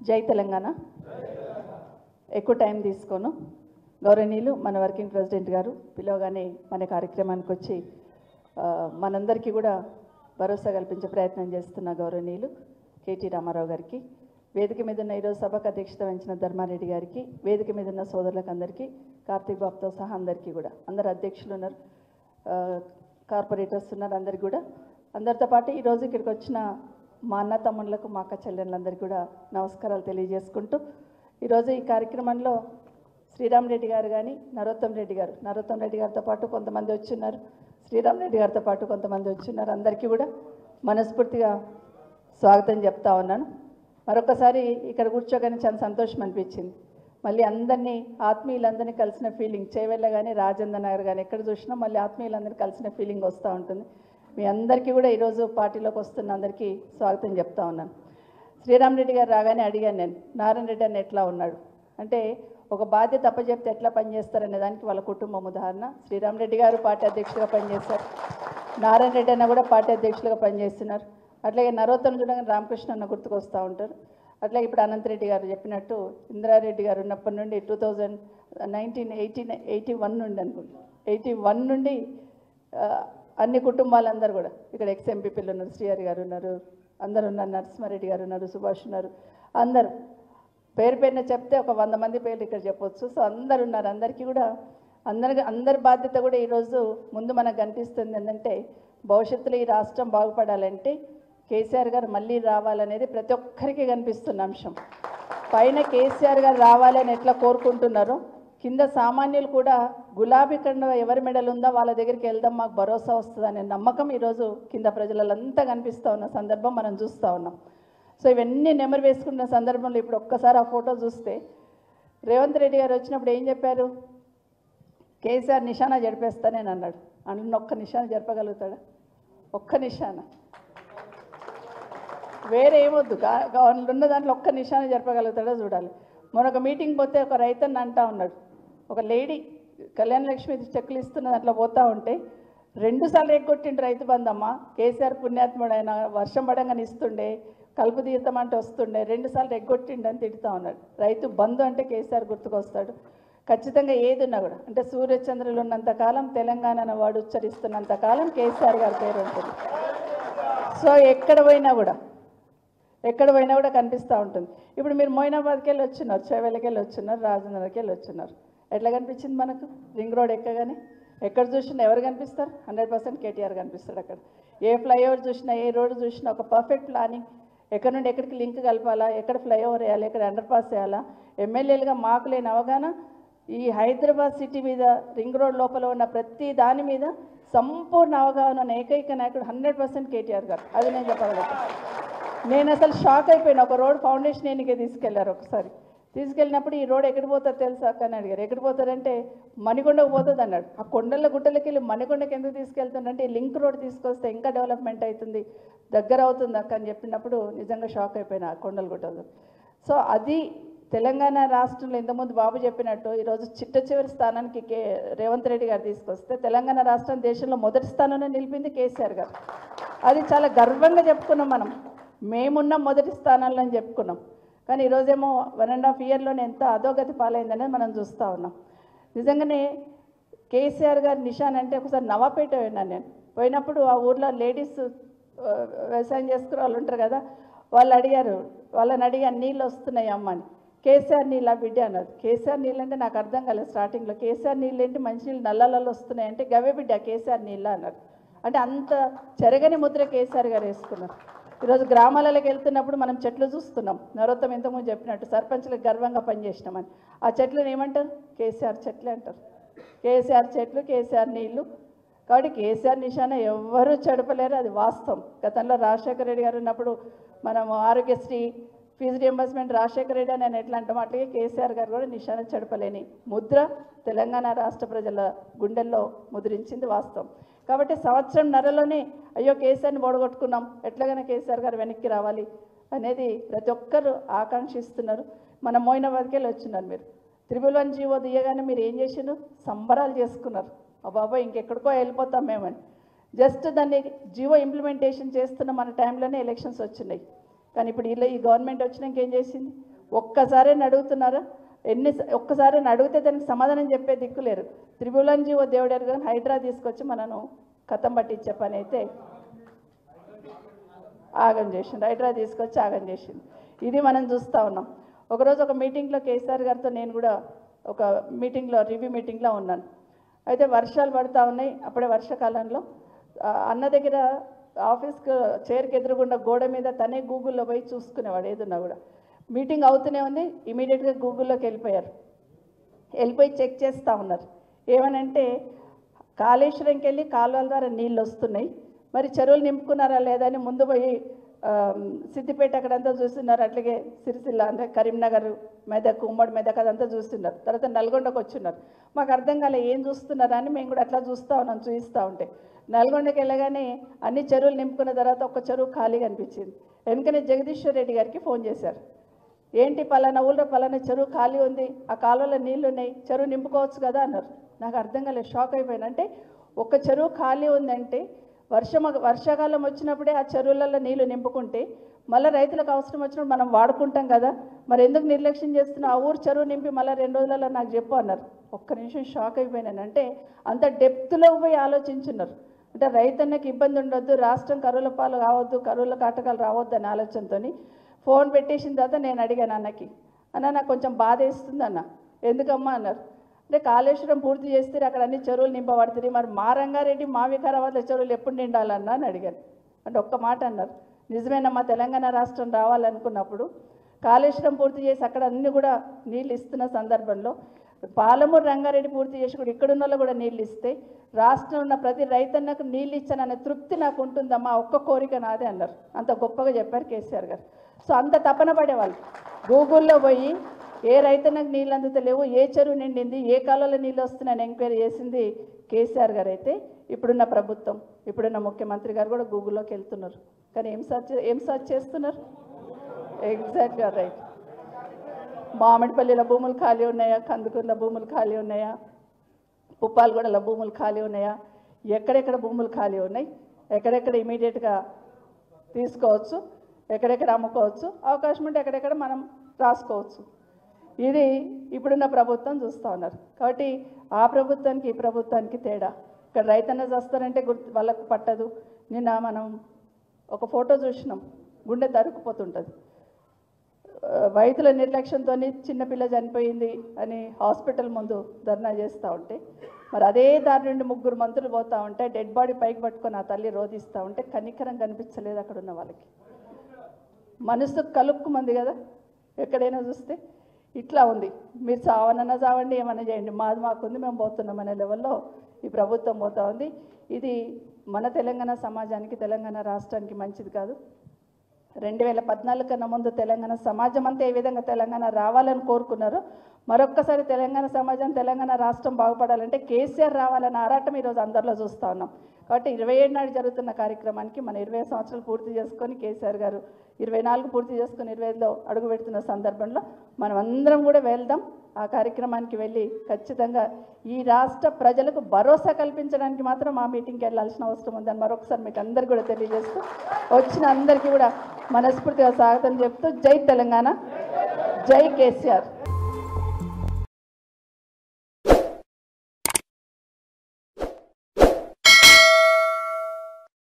జై తెలంగాణ. ఎక్కువ టైం తీసుకోను. గౌరవనీయులు మన వర్కింగ్ ప్రెసిడెంట్ గారు పిలవగానే మన కార్యక్రమానికి వచ్చి మనందరికీ కూడా భరోసా కల్పించే ప్రయత్నం చేస్తున్న గౌరవనీయులు కేటీ రామారావు గారికి, వేదిక మీద ఉన్న ఈరోజు సభకు అధ్యక్షత వహించిన ధర్మారెడ్డి గారికి, వేదిక మీద ఉన్న సోదరులకు అందరికీ, కార్తీక్ బాబుతో సహా అందరికీ కూడా, అందరు అధ్యక్షులు ఉన్నారు, కార్పొరేటర్స్ ఉన్నారు, అందరికీ కూడా, అందరితో పాటు ఈరోజు ఇక్కడికి వచ్చిన మా అన్న తమ్ముళ్ళకు, మా అక్క చెల్లెళ్ళందరికీ కూడా నమస్కారాలు తెలియజేసుకుంటూ, ఈరోజు ఈ కార్యక్రమంలో శ్రీరామ్ రెడ్డి గారు కానీ నరోత్తమ్ రెడ్డి గారితో పాటు కొంతమంది వచ్చిన్నారు, శ్రీరామ్ రెడ్డి గారితో పాటు కొంతమంది వచ్చిన్నారు, అందరికీ కూడా మనస్ఫూర్తిగా స్వాగతం చెప్తా ఉన్నాను. మరొకసారి ఇక్కడ కూర్చోగానే చాలా సంతోషం అనిపించింది. మళ్ళీ అందరినీ ఆత్మీయులందరినీ కలిసిన ఫీలింగ్, చేవెళ్ళ కానీ రాజేంద్ర నగర్ కానీ ఎక్కడ చూసినా మళ్ళీ ఆత్మీయులందరినీ కలిసిన ఫీలింగ్ వస్తూ ఉంటుంది. మీ అందరికీ కూడా ఈరోజు పార్టీలోకి వస్తున్న అందరికీ స్వాగతం చెప్తా ఉన్నాను. శ్రీరామ్ రెడ్డి గారు రాగానే అడిగాను నేను, నారాయణ రెడ్డి అన్న ఎట్లా ఉన్నాడు అంటే, ఒక బాధ్యత అప్పచెప్తే ఎట్లా పనిచేస్తారనే దానికి వాళ్ళ కుటుంబం ఉదాహరణ. శ్రీరామ్ రెడ్డి గారు పార్టీ అధ్యక్షులుగా పనిచేస్తారు, నారాయణ రెడ్డి అన్న కూడా పార్టీ అధ్యక్షులుగా పనిచేస్తున్నారు. అట్లాగే నరోత్తమ్ చూడగానే రామకృష్ణ అన్న గుర్తుకొస్తూ ఉంటారు. అట్లాగే ఇప్పుడు అనంతరెడ్డి గారు చెప్పినట్టు ఇంద్రారెడ్డి గారు ఉన్నప్పటి నుండి 1981 నుండి అనుకుంటా, 81 నుండి అన్ని కుటుంబాలందరూ కూడా ఇక్కడ ఎక్స్ఎంపీపీలు ఉన్నారు, శ్రీహరి గారు ఉన్నారు, అందరు ఉన్నారు, నరసింహారెడ్డి గారు ఉన్నారు, సుభాష్ ఉన్నారు, అందరూ పేరు పేరున చెప్తే ఒక 100 మంది పేర్లు ఇక్కడ చెప్పొచ్చు. సో అందరు ఉన్నారు, అందరికీ కూడా అందరి బాధ్యత కూడా ఈరోజు ముందు మనకు కనిపిస్తుంది ఏంటంటే, భవిష్యత్తులో ఈ రాష్ట్రం బాగుపడాలంటే కేసీఆర్ గారు మళ్ళీ రావాలనేది ప్రతి ఒక్కరికి కనిపిస్తున్న అంశం. పైన కేసీఆర్ గారు రావాలని ఎట్లా కోరుకుంటున్నారో, కింద సామాన్యులు కూడా గులాబీ కండ ఎవరి మెడలు ఉందో వాళ్ళ దగ్గరికి వెళ్దాం, మాకు భరోసా వస్తుందనే నమ్మకం ఈరోజు కింద ప్రజలంతా కనిపిస్తూ ఉన్న సందర్భం మనం చూస్తూ ఉన్నాం. సో ఇవన్నీ నెమరు వేసుకున్న సందర్భంలో ఇప్పుడు ఒక్కసారి ఆ ఫోటో చూస్తే, రేవంత్ రెడ్డి గారు వచ్చినప్పుడు ఏం చెప్పారు, కేసీఆర్ నిశానా జరిపేస్తానని అన్నాడు. అన్న ఒక్క నిశానా జరపగలుగుతాడా? ఒక్క నిశానా, వేరే ఏమొద్దు, ఉన్న దాంట్లో ఒక్క నిశానా జరపగలుగుతాడో చూడాలి. మరొక మీటింగ్ పోతే ఒక రైతన్న అంటా ఉన్నాడు, ఒక లేడీ కళ్యాణ లక్ష్మి చెక్కులు ఇస్తున్న దాంట్లో పోతూ ఉంటే 2 సార్లు ఎగ్గొట్టిండు రైతు బంధమ్మ, కేసీఆర్ పుణ్యాత్ముడు ఆయన వర్షం పడంగానే ఇస్తుండే, కలుపు తీర్థం అంటే వస్తుండే, 2 సార్లు ఎగ్గొట్టిండు అని తిడుతూ ఉన్నాడు. రైతు బంధు అంటే కేసీఆర్ గుర్తుకొస్తాడు. ఖచ్చితంగా ఏది ఉన్నా కూడా, అంటే సూర్యచంద్రులు ఉన్నంతకాలం, తెలంగాణ వాడు ఉచ్చరిస్తున్నంత కాలం కేసీఆర్ గారి పేరు ఉంటుంది. సో ఎక్కడ పోయినా కూడా కనిపిస్తూ ఉంటుంది. ఇప్పుడు మీరు మోయినాబాద్కి వెళ్ళి వచ్చినారు, చేవెళ్ళకి వెళ్ళి వచ్చినారు, రాజేంద్రకి వెళ్ళి వచ్చినారు, ఎట్లా కనిపించింది మనకు? రింగ్ రోడ్ ఎక్కగానే ఎక్కడ చూసినా ఎవరు కనిపిస్తారు? 100% కేటీఆర్ కనిపిస్తాడు. అక్కడ ఏ ఫ్లైఓవర్ చూసినా, ఏ రోడ్డు చూసినా ఒక పర్ఫెక్ట్ ప్లానింగ్, ఎక్కడి నుండి ఎక్కడికి లింక్ కలపాలా, ఎక్కడ ఫ్లైఓవర్ వేయాలి, ఎక్కడ అండర్ పాస్ చేయాలా, ఎమ్మెల్యేలుగా మాకు లేని అవగాహన ఈ హైదరాబాద్ సిటీ మీద, రింగ్ రోడ్ లోపల ఉన్న ప్రతి దాని మీద సంపూర్ణ అవగాహన ఉన్న ఏకైక నాయకుడు 100% కేటీఆర్ గారు. అది నేను చెప్పగలుగుతాను. నేను అసలు షాక్ అయిపోయినా. ఒక రోడ్ ఫౌండేషన్ ఎన్నికే తీసుకెళ్లారు, ఒకసారి తీసుకెళ్ళినప్పుడు ఈ రోడ్ ఎక్కడికి పోతుంది తెలుసా అక్క అని అడిగారు. ఎక్కడికి పోతారంటే మణికొండకు పోతుంది అన్నాడు. ఆ కొండల గుట్టలకి వెళ్ళి మణికొండకి ఎందుకు తీసుకెళ్తుందంటే, ఈ లింక్ రోడ్ తీసుకొస్తే ఇంకా డెవలప్మెంట్ అవుతుంది, దగ్గర అవుతుంది అక్క అని చెప్పినప్పుడు నిజంగా షాక్ అయిపోయినా ఆ కొండల గుట్టలు. సో అది తెలంగాణ రాష్ట్రంలో ఇంతకుముందు బాబు చెప్పినట్టు ఈరోజు చిట్ట చివరి స్థానానికి రేవంత్ రెడ్డి గారు తీసుకొస్తే, తెలంగాణ రాష్ట్రం దేశంలో మొదటి స్థానంలో నిలిపింది కేసీఆర్ గారు. అది చాలా గర్వంగా చెప్పుకున్నాం మనం, మేమున్న మొదటి స్థానంలో అని చెప్పుకున్నాం. కానీ ఈరోజేమో 1.5 ఇయర్లోనే ఎంత అధోగతి పాలైందనేది మనం చూస్తూ ఉన్నాం. నిజంగానే కేసీఆర్ గారి నిశాన్ అంటే, ఒకసారి నవాపేట పోయినాను నేను. పోయినప్పుడు ఆ ఊర్లో లేడీస్ వ్యవసాయం చేసుకునే వాళ్ళు ఉంటారు కదా, వాళ్ళని అడిగాను నీళ్ళు వస్తున్నాయి అమ్మ అని. కేసీఆర్ నీళ్ళ బిడ్డ అన్నది. కేసీఆర్ నీళ్ళు అంటే నాకు అర్థం కాలేదు స్టార్టింగ్లో. కేసీఆర్ నీళ్ళు ఏంటి, మంచినీళ్ళు నల్లలలో వస్తున్నాయంటే గవే బిడ్డ కేసీఆర్ నీళ్ళ అన్నారు. అంటే అంత చెరగని ముద్ర కేసీఆర్ గారు వేసుకున్నారు. ఈరోజు గ్రామాలకు వెళ్తున్నప్పుడు మనం చెట్లు చూస్తున్నాం. నరోత్తమ్ ఇంతకుముందు చెప్పినట్టు సర్పంచ్లకు గర్వంగా పనిచేసినామని. ఆ చెట్లను ఏమంటారు? కేసీఆర్ చెట్లే అంటారు. కేసీఆర్ చెట్లు, కేసీఆర్ నీళ్లు. కాబట్టి కేసీఆర్ నిశాన ఎవ్వరూ చెడపలేరు, అది వాస్తవం. గతంలో రాజశేఖర రెడ్డి గారు ఉన్నప్పుడు మనం ఆరోగ్యశ్రీ ఫీజు రియంబర్స్మెంట్ రాజశేఖర రెడ్డి అని ఎట్లా అంటాం, అట్లాగే కేసీఆర్ గారు కూడా నిశాన చెడపలేని ముద్ర తెలంగాణ రాష్ట్ర ప్రజల గుండెల్లో ముద్రించింది వాస్తవం. కాబట్టి సంవత్సరంన్నరలోనే అయ్యో కేసీఆర్ని ఓడగొట్టుకున్నాం, ఎట్లాగైనా కేసీఆర్ గారు వెనక్కి రావాలి అనేది ప్రతి ఒక్కరు ఆకాంక్షిస్తున్నారు. మన మోయినాబాద్కి వెళ్ళి వచ్చినారు మీరు. 111 జీవో దియగానే మీరు ఏం చేసినారు? సంబరాలు చేసుకున్నారు. బాబా ఇంకెక్కడికో వెళ్ళిపోతాం మేమని. జస్ట్ దాన్ని జీవో ఇంప్లిమెంటేషన్ చేస్తున్న మన టైంలోనే ఎలక్షన్స్ వచ్చినాయి. కానీ ఇప్పుడు ఈ గవర్నమెంట్ వచ్చినాక ఏం చేసింది? ఒక్కసారి అడుగుతున్నారా? ఒక్కసారి అడిగితే దానికి సమాధానం చెప్పే దిక్కులేరు. త్రిభువన్ జీవో దేవుడారు కానీ హైడ్రా తీసుకొచ్చి మనను కథం పట్టించే పని అయితే ఆగం చేసింది. హైడ్రా తీసుకొచ్చి ఆగం చేసింది. ఇది మనం చూస్తూ ఉన్నాం. ఒకరోజు ఒక మీటింగ్లో కేసీఆర్ గారితో నేను కూడా ఒక మీటింగ్లో రివ్యూ మీటింగ్లో ఉన్నాను. అయితే వర్షాలు పడుతూ ఉన్నాయి. అప్పుడే వర్షాకాలంలో అన్న దగ్గర ఆఫీస్కి చైర్కి ఎదురుగుండా గోడ మీద తనే గూగుల్లో పోయి చూసుకునేవాడు ఏదున్నా కూడా. మీటింగ్ అవుతూనే ఉంది. ఇమీడియట్గా గూగుల్లోకి వెళ్ళిపోయి చెక్ చేస్తూ ఉన్నారు. ఏమనంటే కాళేశ్వరంకి వెళ్ళి కాలువల ద్వారా నీళ్ళు వస్తున్నాయి, మరి చెరువులు నింపుకున్నారా లేదా అని ముందు పోయి సిద్దిపేట అక్కడంతా చూస్తున్నారు. అట్లాగే సిరిసిల్ల అంటే కరీంనగర్, మెదక్, ఉమ్మడి మెదక్ అదంతా చూస్తున్నారు. తర్వాత నల్గొండకు వచ్చిన్నారు. మాకు అర్థం కాలే ఏం చూస్తున్నారా అని మేము కూడా అట్లా చూస్తూ ఉన్నాం. చూపిస్తూ ఉంటే నల్గొండకి వెళ్ళగానే అన్ని చెరువులు నింపుకున్న తర్వాత ఒక చెరువు ఖాళీగా అనిపించింది. వెనుకనే జగదీశ్వర్ రెడ్డి గారికి ఫోన్ చేశారు. ఏంటి పలానా ఊళ్ళో పలానా చెరువు ఖాళీ ఉంది, ఆ కాలువలో నీళ్ళు ఉన్నాయి, చెరువు నింపుకోవచ్చు కదా అన్నారు. నాకు అర్థం కాలేదు, షాక్ అయిపోయాను. అంటే ఒక చెరువు ఖాళీ ఉందంటే వర్షాకాలం వచ్చినప్పుడే ఆ చెరువులలో నీళ్లు నింపుకుంటే మళ్ళీ రైతులకు అవసరం వచ్చినప్పుడు మనం వాడుకుంటాం కదా, మరి ఎందుకు నిర్లక్ష్యం చేస్తున్నా? ఆ ఊరు చెరువు నింపి మళ్ళీ 2 రోజులలో నాకు చెప్పు అన్నారు. ఒక్క నిమిషం షాక్ అయిపోయినాను. అంటే అంత డెప్త్లో పోయి ఆలోచించున్నారు. అంటే రైతన్నకి ఇబ్బంది ఉండొద్దు, రాష్ట్రం కరువుల పాలు కావద్దు, కరువుల కాటకాలు రావద్దు అనే ఆలోచనతో ఫోన్ పెట్టేసిన తర్వాత నేను అడిగాను అన్నకి, అన్న నాకు కొంచెం బాధ వేస్తుంది అన్న. ఎందుకమ్మా అన్నారు. అంటే కాళేశ్వరం పూర్తి చేస్తే అక్కడ అన్ని చెరువులు నింపబడుతుంది, మరి మా రంగారెడ్డి మా వికారాబాద్లో చెరువులు ఎప్పుడు నిండాలన్నా అని అడిగాను. అంటే ఒక్క మాట అన్నారు, నిజమేనమ్మా తెలంగాణ రాష్ట్రం రావాలనుకున్నప్పుడు కాళేశ్వరం పూర్తి చేసి అక్కడ అన్ని కూడా నీళ్ళు ఇస్తున్న సందర్భంలో పాలమూరు రంగారెడ్డి పూర్తి చేసి కూడా ఇక్కడున్న వాళ్ళు కూడా నీళ్ళు ఇస్తే రాష్ట్రంలో ఉన్న ప్రతి రైతన్నకు నీళ్ళు ఇచ్చాననే తృప్తి నాకు ఉంటుందమ్మా, ఒక్క కోరిక నాదే అన్నారు. అంత గొప్పగా చెప్పారు కేసీఆర్ గారు. సో అంత తపన పడేవాళ్ళు. గూగుల్లో పోయి ఏ రైతన్నకు నీళ్ళు అందుతలేవు, ఏ చెరువు నిండింది, ఏ కాలంలో నీళ్ళు వస్తున్నాయని ఎంక్వైరీ చేసింది కేసీఆర్ గారు. అయితే ఇప్పుడున్న ప్రభుత్వం, ఇప్పుడున్న ముఖ్యమంత్రి గారు కూడా గూగుల్లోకి వెళ్తున్నారు. కానీ ఏం సర్చ్ చేస్తున్నారు? ఎగ్జాక్ట్గా రైట్. మామిడిపల్లిలో భూములు ఖాళీ ఉన్నాయా, కందుకూరులో భూములు ఖాళీ ఉన్నాయా, పుప్పాలగూడలో భూములు ఖాళీ ఉన్నాయా, ఎక్కడెక్కడ భూములు ఖాళీ ఉన్నాయి, ఎక్కడెక్కడ ఇమీడియట్గా తీసుకోవచ్చు, ఎక్కడెక్కడ అమ్ముకోవచ్చు, అవకాశం ఉంటే ఎక్కడెక్కడ మనం రాసుకోవచ్చు. ఇది ఇప్పుడున్న ప్రభుత్వం చూస్తూ ఉన్నారు. కాబట్టి ఆ ప్రభుత్వానికి ఈ ప్రభుత్వానికి తేడా. ఇక్కడ రైతన్న చేస్తారంటే వాళ్ళకు పట్టదు. నిన్న మనం ఒక ఫోటో చూసినాం, గుండె తరుక్కుపోతుంటుంది. వైద్యుల నిర్లక్ష్యంతో చిన్నపిల్ల చనిపోయింది అని హాస్పిటల్ ముందు ధర్నా చేస్తూ ఉంటే, మరి అదే దారి నుండి 3 మంత్రులు పోతూ ఉంటే డెడ్ బాడీ పైకి పట్టుకొని ఆ తల్లి రోధిస్తూ ఉంటే కనికరం కనిపించలేదు అక్కడ ఉన్న వాళ్ళకి. మనసు కలుక్కుమంది కదా ఎక్కడైనా చూస్తే. ఇట్లా ఉంది. మీరు చావనన్నా చావండి, ఏమన్నా చేయండి, మాది మాకుంది, మేము పోతున్నాం అనే లెవెల్లో ఈ ప్రభుత్వం పోతూ ఉంది. ఇది మన తెలంగాణ సమాజానికి, తెలంగాణ రాష్ట్రానికి మంచిది కాదు. 2014 కన్నా ముందు తెలంగాణ సమాజం అంతా ఏ విధంగా తెలంగాణ రావాలని కోరుకున్నారో, మరొక్కసారి తెలంగాణ సమాజం, తెలంగాణ రాష్ట్రం బాగుపడాలంటే కేసీఆర్ రావాలని ఆరాటం ఈరోజు అందరిలో చూస్తూ ఉన్నాం. కాబట్టి 27 నాడు జరుగుతున్న కార్యక్రమానికి మన 20 సంవత్సరాలు పూర్తి చేసుకొని కేసీఆర్ గారు 24 పూర్తి చేసుకొని 25లో అడుగు పెడుతున్న సందర్భంలో మనం అందరం కూడా వెళ్దాం. ఆ కార్యక్రమానికి వెళ్ళి ఖచ్చితంగా ఈ రాష్ట్ర ప్రజలకు భరోసా కల్పించడానికి మాత్రం ఆ మీటింగ్కి వెళ్ళాల్సిన అవసరం ఉందని మరొకసారి మీకు అందరికీ కూడా తెలియజేస్తూ, వచ్చిన అందరికీ కూడా మనస్ఫూర్తిగా స్వాగతం చెప్తూ, జై తెలంగాణ, జై కేసీఆర్.